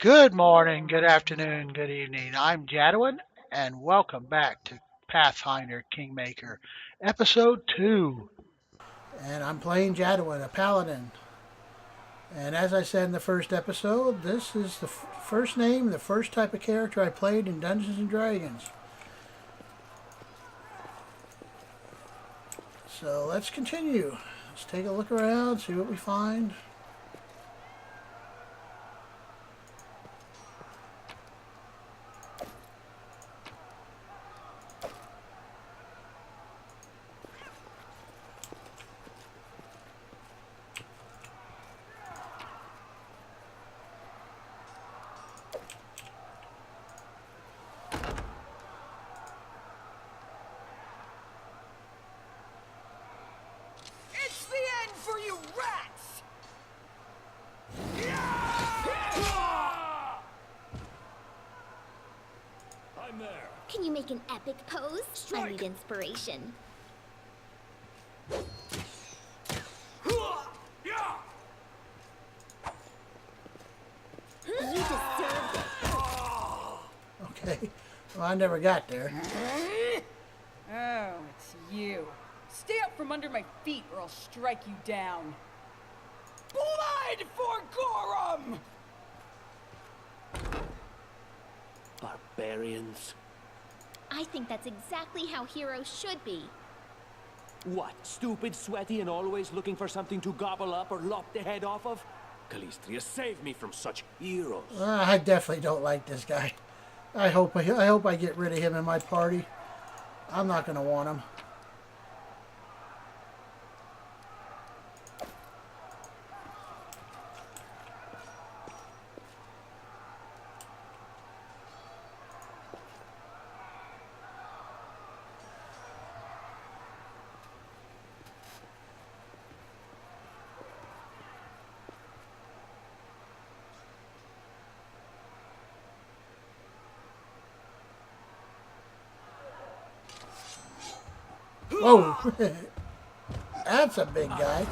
Good morning, good afternoon, good evening. I'm Jadiwan, and welcome back to Pathfinder Kingmaker, Episode 2. And I'm playing Jadiwan, a paladin. And as I said in the first episode, this is the first name, the first type of character I played in Dungeons and Dragons. So let's continue. Let's take a look around, see what we find. It's the end for you rats! I'm there. Can you make an epic pose? I Strike! need inspiration. You deserved it. Okay. Well, I never got there. Oh, it's you. Stay up from under my feet or I'll strike you down. Blood for Gorum! Barbarians. I think that's exactly how heroes should be. What, stupid, sweaty, and always looking for something to gobble up or lop the head off of? Calistria, save me from such heroes. I definitely don't like this guy. I hope I get rid of him in my party. I'm not going to want him. Whoa! That's a big guy.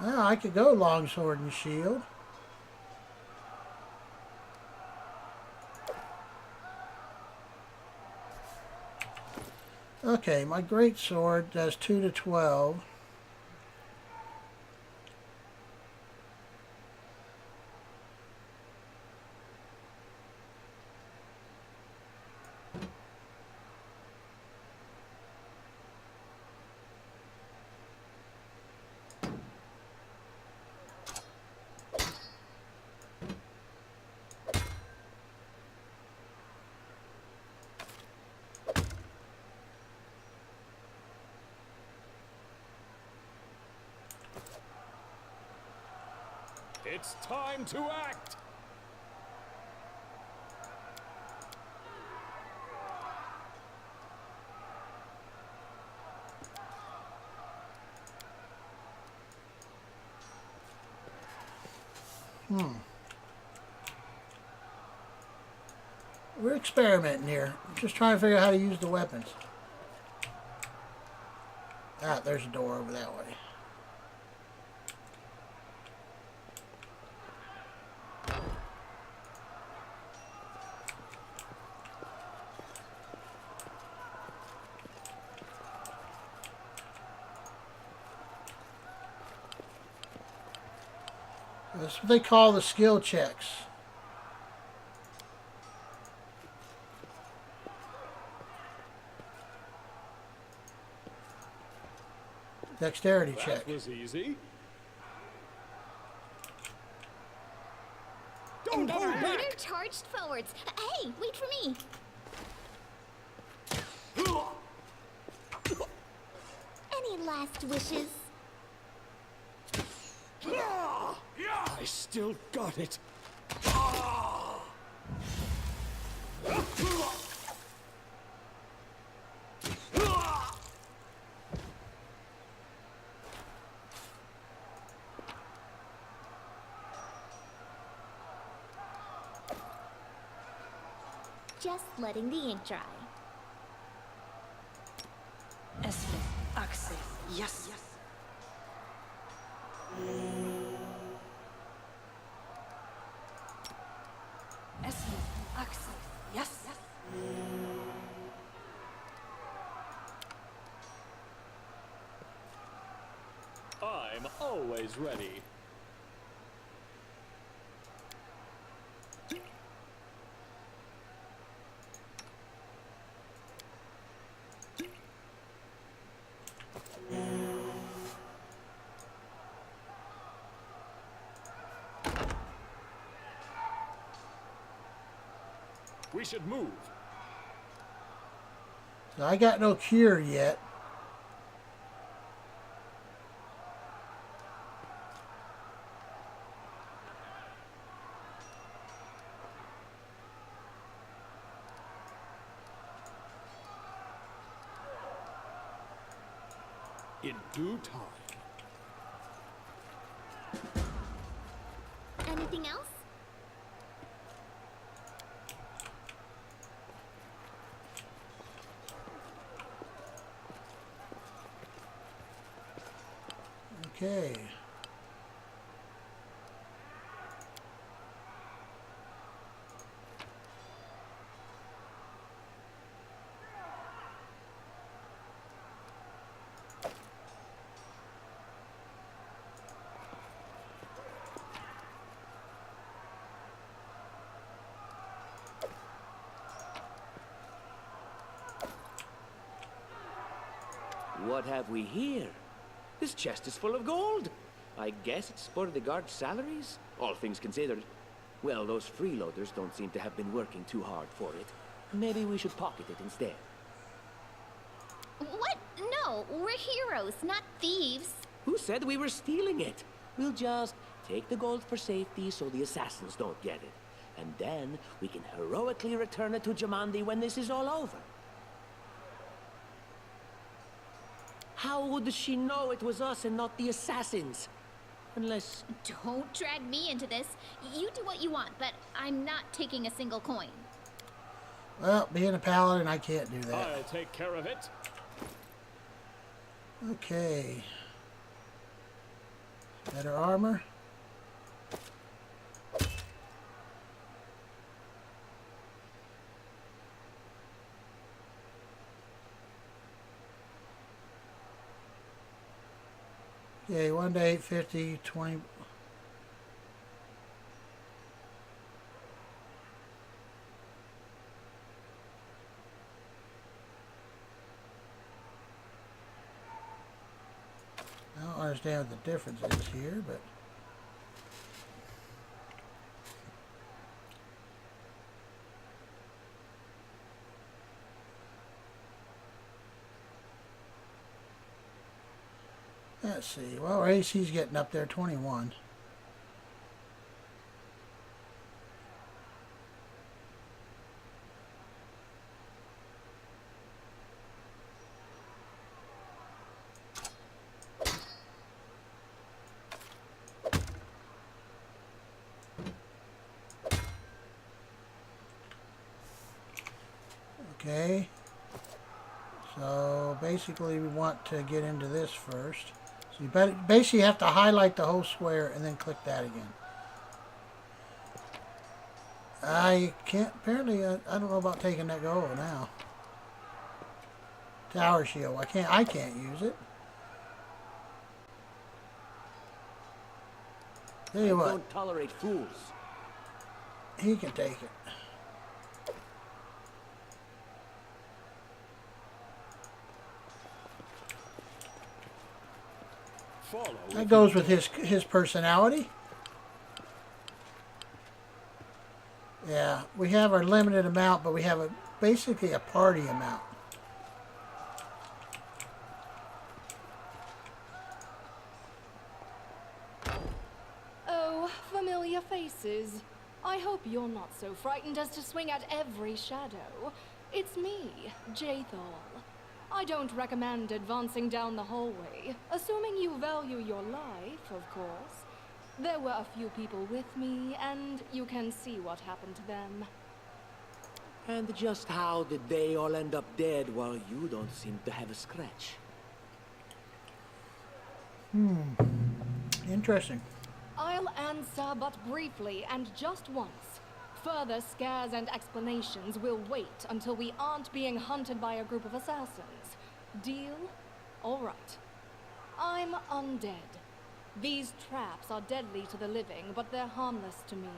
Well, I could go longsword and shield. Okay, my great sword does 2 to 12. It's time to act! We're experimenting here. I'm just trying to figure out how to use the weapons. Ah, there's a door over that way. That's what they call the skill checks. Dexterity check. That was easy. And Don't the hold leader back! charged forwards. Hey, wait for me. last wishes? I still got it. Just letting the ink dry. Esme, Axel, yes. Esme, Axel, yes. I'm always ready. We should move. So I got no cure yet. In due time. Anything else? Okay. What have we here? This chest is full of gold. I guess it's for the guard's salaries, all things considered. Well, those freeloaders don't seem to have been working too hard for it. Maybe we should pocket it instead. What? No, we're heroes, not thieves. Who said we were stealing it? We'll just take the gold for safety so the assassins don't get it. And then we can heroically return it to Jamandi when this is all over. How would she know it was us and not the assassins? Unless... Don't drag me into this. You do what you want, but I'm not taking a single coin. Well, being a paladin, I can't do that. I'll take care of it. Okay. Better armor. Okay, 1 to 850, 20. I don't understand what the difference is here, but let's see. Well, our AC's getting up there, 21. Okay. So basically we want to get into this first. So you basically have to highlight the whole square and then click that again. I can't, apparently, I don't know about taking that goal now. Tower shield, I can't use it. Tell you what, Don't tolerate fools. he can take it. Follow. That goes with his personality. Yeah, we have our limited amount, but we have basically a party amount. faces. I hope you're not so frightened as to swing at every shadow. It's me, Jathal. I don't recommend advancing down the hallway, assuming you value your life, of course. There were a few people with me, and you can see what happened to them. And just how did they all end up dead while you don't seem to have a scratch? Interesting. I'll answer but briefly and just once. Further scares and explanations will wait until we aren't being hunted by a group of assassins. Deal? All right. I'm undead. These traps are deadly to the living, but they're harmless to me.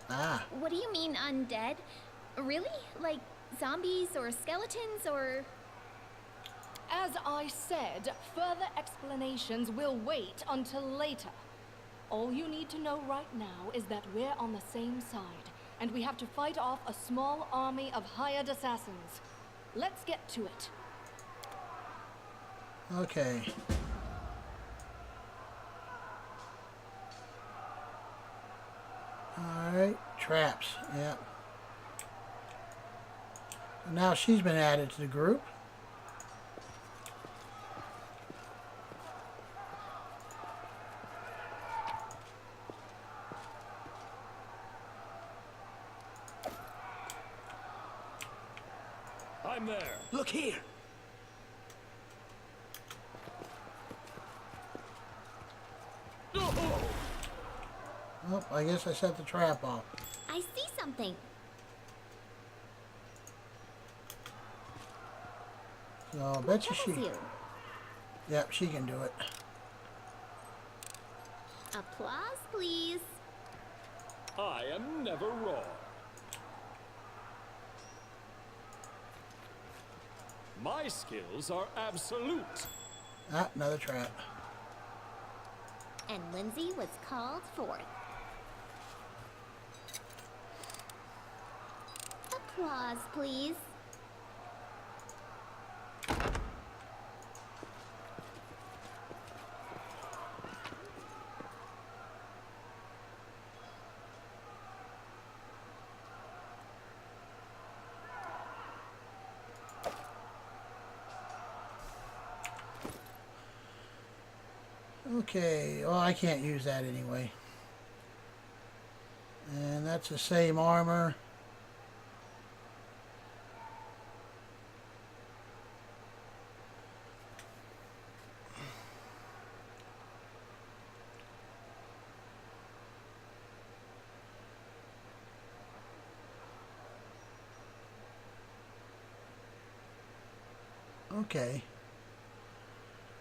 Ah. What do you mean undead? Really? Like zombies or skeletons or... As I said, further explanations will wait until later. All you need to know right now is that we're on the same side, and we have to fight off a small army of hired assassins. Let's get to it. Okay. Alright, traps, yeah. And now she's been added to the group. I'm there. Look here! Oh, I guess I set the trap off. I see something. So I What bet you troubles she... you? Yep, she can do it. Applause, please. I am never wrong. My skills are absolute. Ah, another trap. And Lindsay was called forth. Applause, please. Okay, well, I can't use that anyway. And that's the same armor. Okay.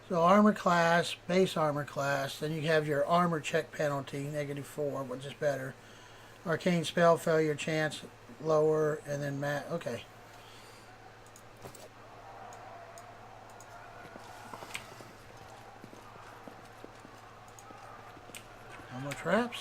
So armor class, base armor class, then you have your armor check penalty, -4, which is better. Arcane spell failure chance lower, and then okay. No more traps.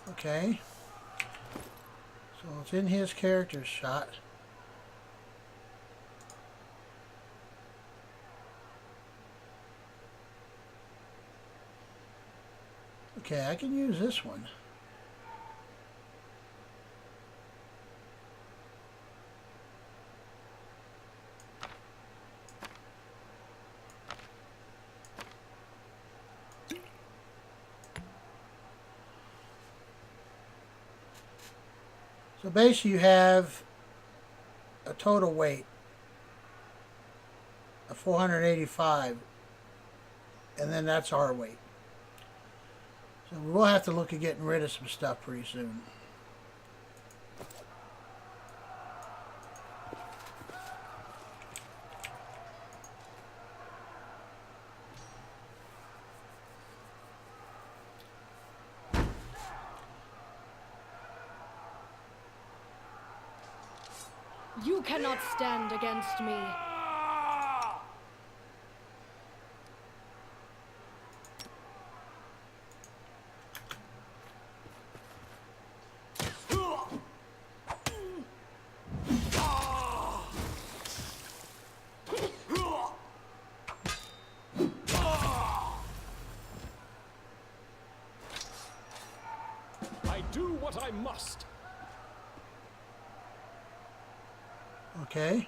Okay. So it's in his character shot. Okay, I can use this one. So basically you have a total weight of 485, and then that's our weight. So we will have to look at getting rid of some stuff pretty soon. You cannot stand against me. but I must. Okay.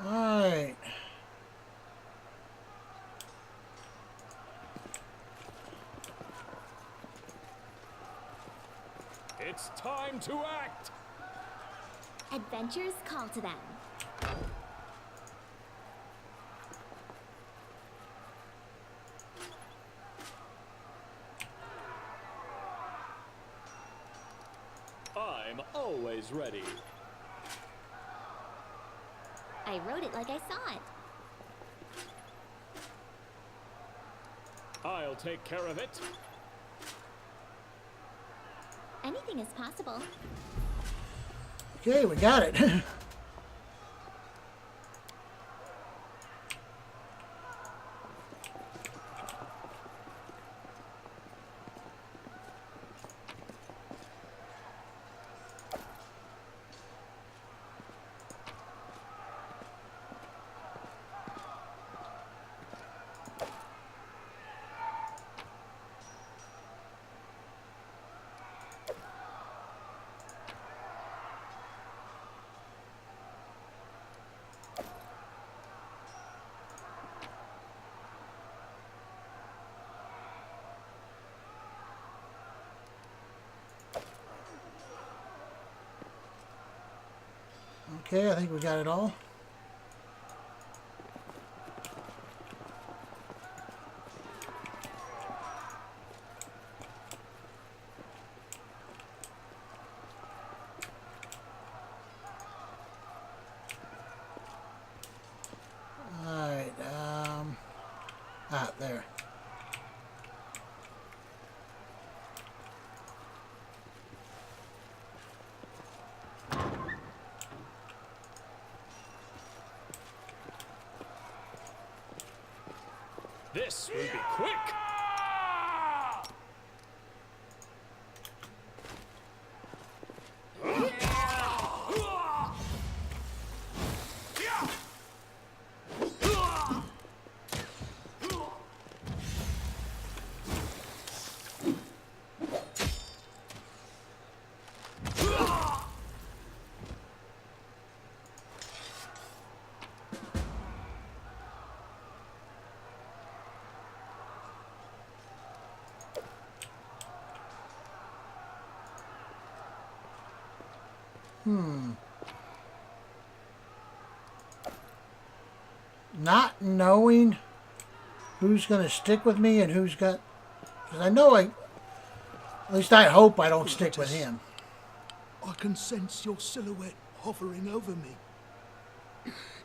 Alright. It's time to act. Adventures call to them. I'm always ready. I wrote it like I saw it. I'll take care of it. Anything is possible. Okay, we got it. Okay, I think we got it all. Alright, there. This will be quick. Not knowing who's going to stick with me and who's got... Because I know at least I hope I don't stick with him. I can sense your silhouette hovering over me.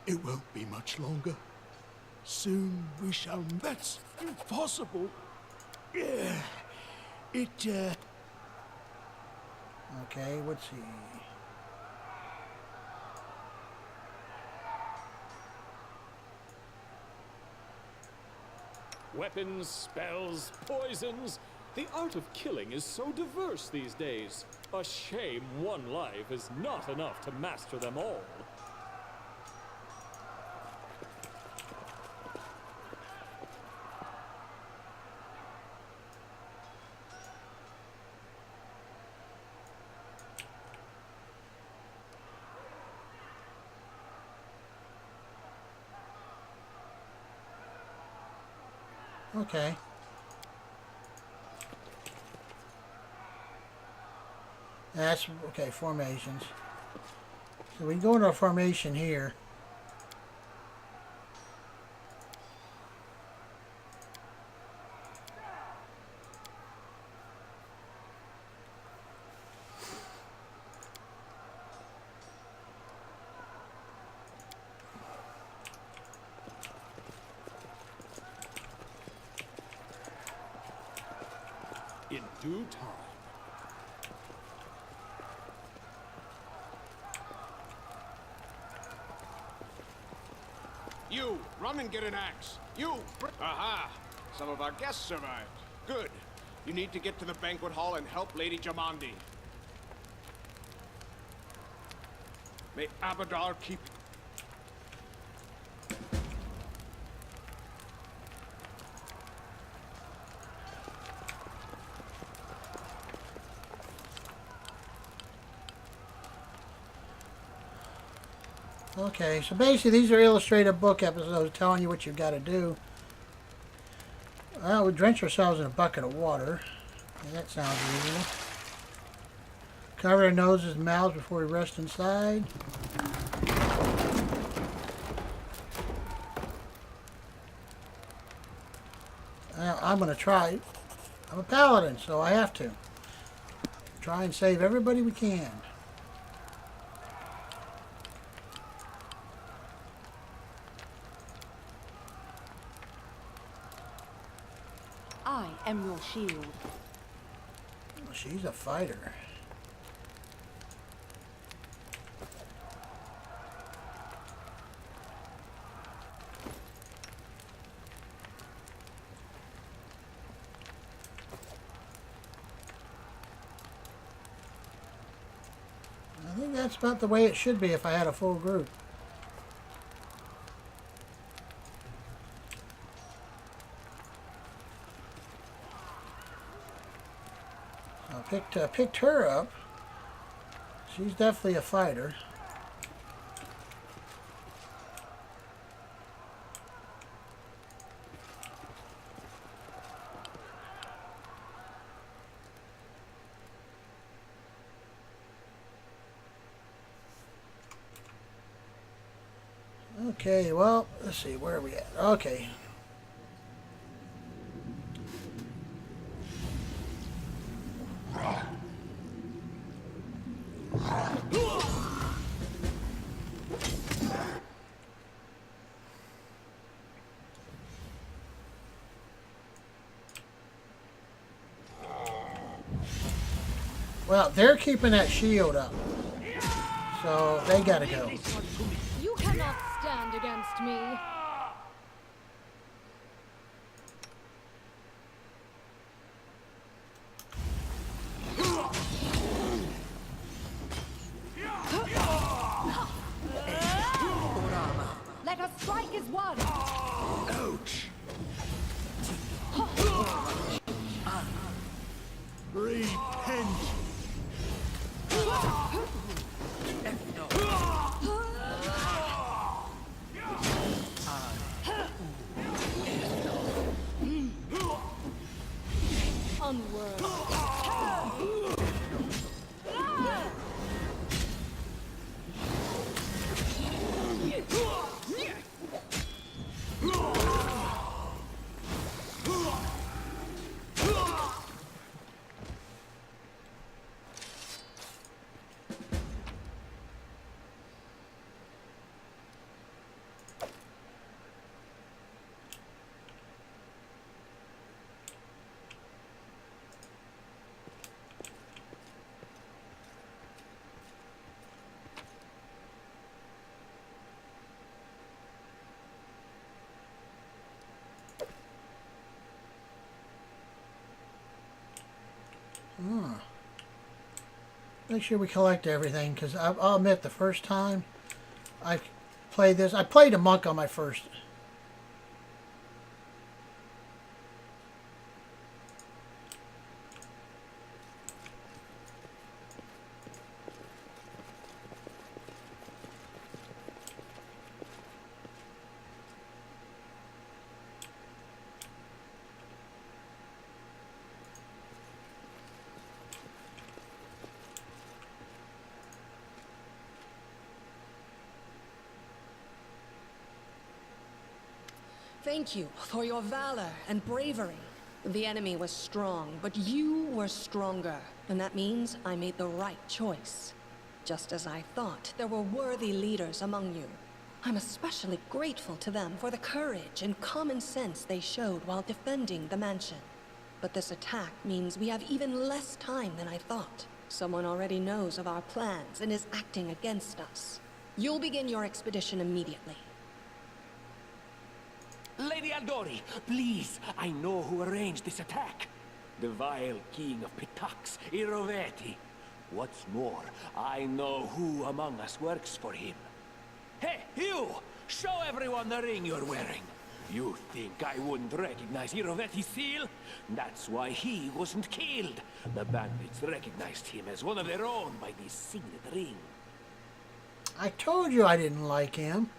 It won't be much longer. Soon we shall... That's impossible. Yeah. Okay, let's see. Weapons, spells, poisons. The art of killing is so diverse these days. A shame one life is not enough to master them all. Okay. That's okay, formations. So we can go into a formation here. In due time. You, run and get an axe. You, aha! Some of our guests survived. Good. You need to get to the banquet hall and help Lady Jamandi. May Abadar keep... Okay, so basically these are illustrated book episodes telling you what you've got to do. Well, we drench ourselves in a bucket of water. Yeah, that sounds reasonable. Cover our noses and mouths before we rest inside. Well, I'm going to try. I'm a paladin, so I have to. Try and save everybody we can. I am your shield. Well, she's a fighter. I think that's about the way it should be if I had a full group. I picked her up. She's definitely a fighter. Okay, well, let's see, where are we at? Okay. Well, they're keeping that shield up. So they gotta go. You cannot stand against me. Let us strike as one. Ouch! Repent! Unworthy. Make sure we collect everything, because I'll admit the first time I played this, I played a monk on my first. Thank you for your valor and bravery. The enemy was strong, but you were stronger. And that means I made the right choice. Just as I thought, there were worthy leaders among you. I'm especially grateful to them for the courage and common sense they showed while defending the mansion. But this attack means we have even less time than I thought. Someone already knows of our plans and is acting against us. You'll begin your expedition immediately. Lady Aldori, please, I know who arranged this attack. The vile king of Pitax, Iroveti. What's more, I know who among us works for him. Hey, you! Show everyone the ring you're wearing. You think I wouldn't recognize Iroveti's seal? That's why he wasn't killed. The bandits recognized him as one of their own by this signet ring. I told you I didn't like him.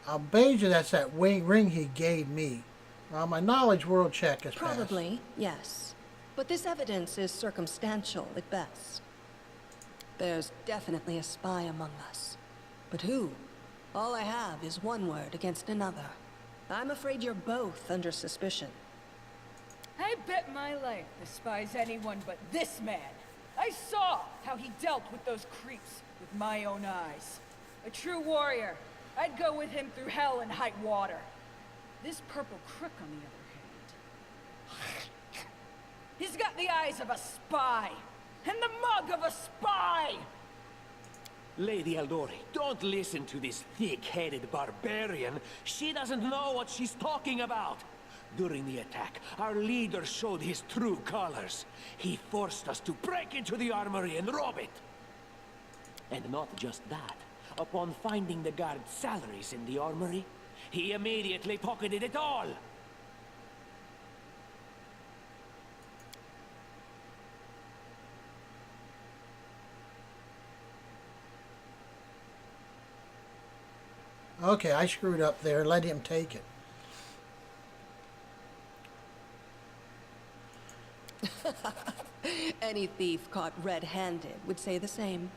I'll bet you that's that ring he gave me. Well, my knowledge world check is Probably, yes. But this evidence is circumstantial at best. There's definitely a spy among us. But who? All I have is one word against another. I'm afraid you're both under suspicion. I bet my life despise anyone but this man. I saw how he dealt with those creeps with my own eyes. A true warrior. I'd go with him through hell and high water. This purple crook, on the other hand, he's got the eyes of a spy, and the mug of a spy! Lady Aldori, don't listen to this thick-headed barbarian. She doesn't know what she's talking about. During the attack, our leader showed his true colors. He forced us to break into the armory and rob it. And not just that. Upon finding the guard's salaries in the armory, he immediately pocketed it all. Okay, I screwed up there. Let him take it. Any thief caught red-handed would say the same.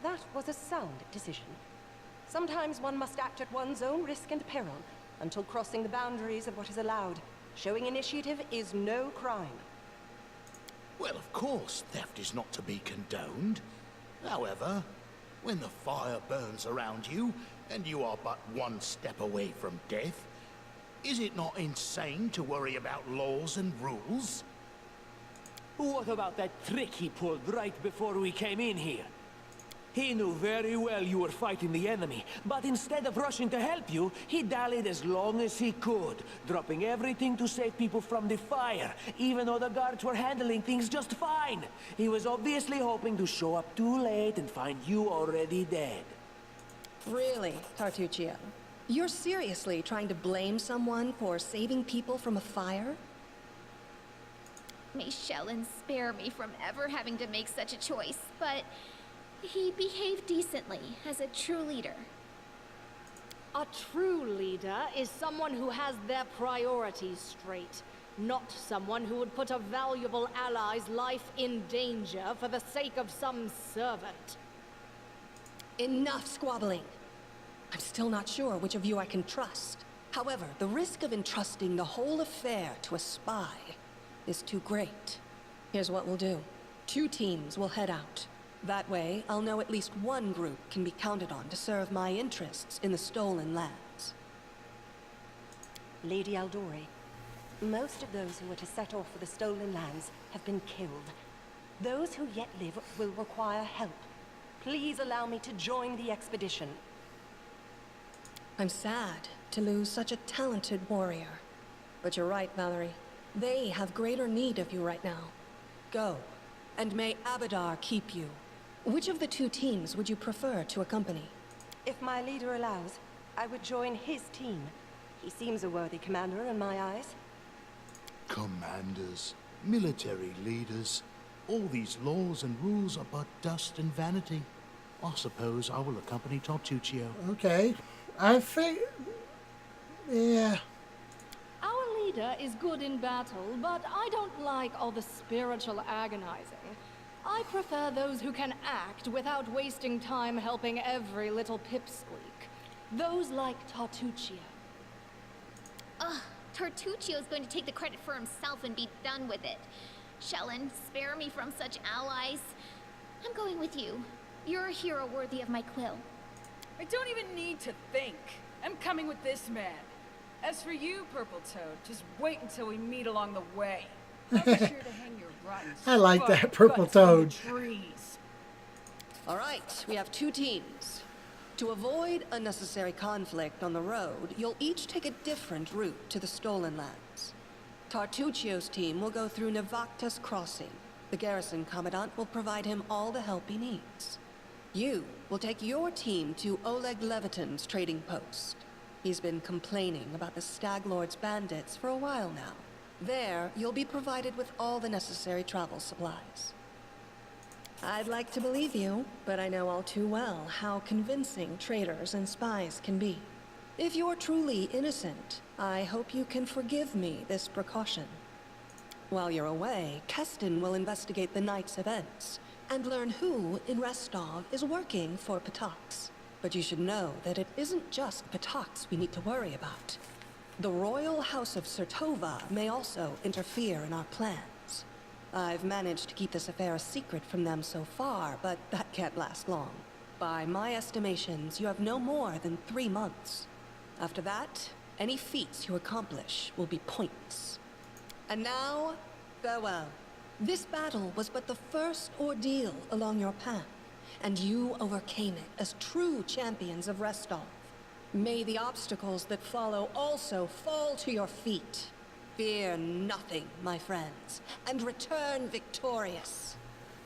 That was a sound decision. Sometimes one must act at one's own risk and peril, until crossing the boundaries of what is allowed. Showing initiative is no crime. Well, of course, theft is not to be condoned. However, when the fire burns around you, and you are but one step away from death, is it not insane to worry about laws and rules? What about that trick he pulled right before we came in here? He knew very well you were fighting the enemy, but instead of rushing to help you, he dallied as long as he could, dropping everything to save people from the fire, even though the guards were handling things just fine. He was obviously hoping to show up too late and find you already dead. Really, Tartuccio? You're seriously trying to blame someone for saving people from a fire? May Shellen spare me from ever having to make such a choice, but he behaved decently as a true leader. A true leader is someone who has their priorities straight, not someone who would put a valuable ally's life in danger for the sake of some servant. Enough squabbling. I'm still not sure which of you I can trust. However, the risk of entrusting the whole affair to a spy is too great. Here's what we'll do. 2 teams will head out. That way, I'll know at least one group can be counted on to serve my interests in the stolen lands. Lady Aldori, most of those who are to set off for the stolen lands have been killed. Those who yet live will require help. Please allow me to join the expedition. I'm sad to lose such a talented warrior. But you're right, Valerie. They have greater need of you right now. Go, and may Abadar keep you. Which of the 2 teams would you prefer to accompany? If my leader allows, I would join his team. He seems a worthy commander in my eyes. Commanders, military leaders, all these laws and rules are but dust and vanity. I suppose I will accompany Tartuccio. Okay. I figure... Yeah. Our leader is good in battle, but I don't like all the spiritual agonizing. I prefer those who can act without wasting time helping every little pipsqueak. Those like Tartuccio. Ugh, Tartuccio's going to take the credit for himself and be done with it. Shellen, spare me from such allies. I'm going with you. You're a hero worthy of my quill. I don't even need to think. I'm coming with this man. As for you, Purple Toad, just wait until we meet along the way. I'll be sure to hang your rotten I like that spotted Purple butts on the Toad. trees. All right, we have 2 teams. To avoid unnecessary conflict on the road, you'll each take a different route to the Stolen Lands. Tartuccio's team will go through Navacta's Crossing. The garrison commandant will provide him all the help he needs. You will take your team to Oleg Leviton's trading post. He's been complaining about the Stag Lord's bandits for a while now. There, you'll be provided with all the necessary travel supplies. I'd like to believe you, but I know all too well how convincing traitors and spies can be. If you're truly innocent, I hope you can forgive me this precaution. While you're away, Keston will investigate the night's events and learn who in Restov is working for Patox. But you should know that it isn't just Patox we need to worry about. The Royal House of Sertova may also interfere in our plans. I've managed to keep this affair a secret from them so far, but that can't last long. By my estimations, you have no more than 3 months. After that, any feats you accomplish will be pointless. And now, farewell. This battle was but the first ordeal along your path, and you overcame it as true champions of Restov. May the obstacles that follow also fall to your feet. Fear nothing, my friends, and return victorious.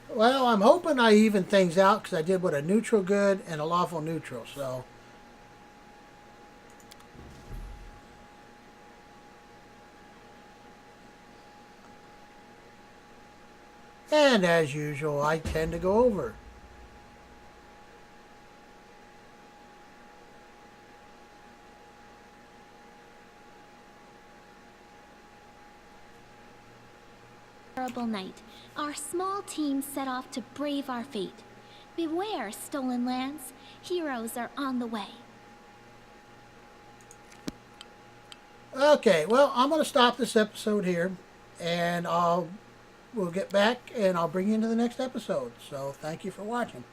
Well, I'm hoping I even things out because I did with a neutral good and a lawful neutral, so. And as usual, I tend to go over. Terrible night. Our small team set off to brave our fate. Beware, Stolen Lands. Heroes are on the way. Okay, well, I'm going to stop this episode here, and we'll get back, and I'll bring you into the next episode. So thank you for watching.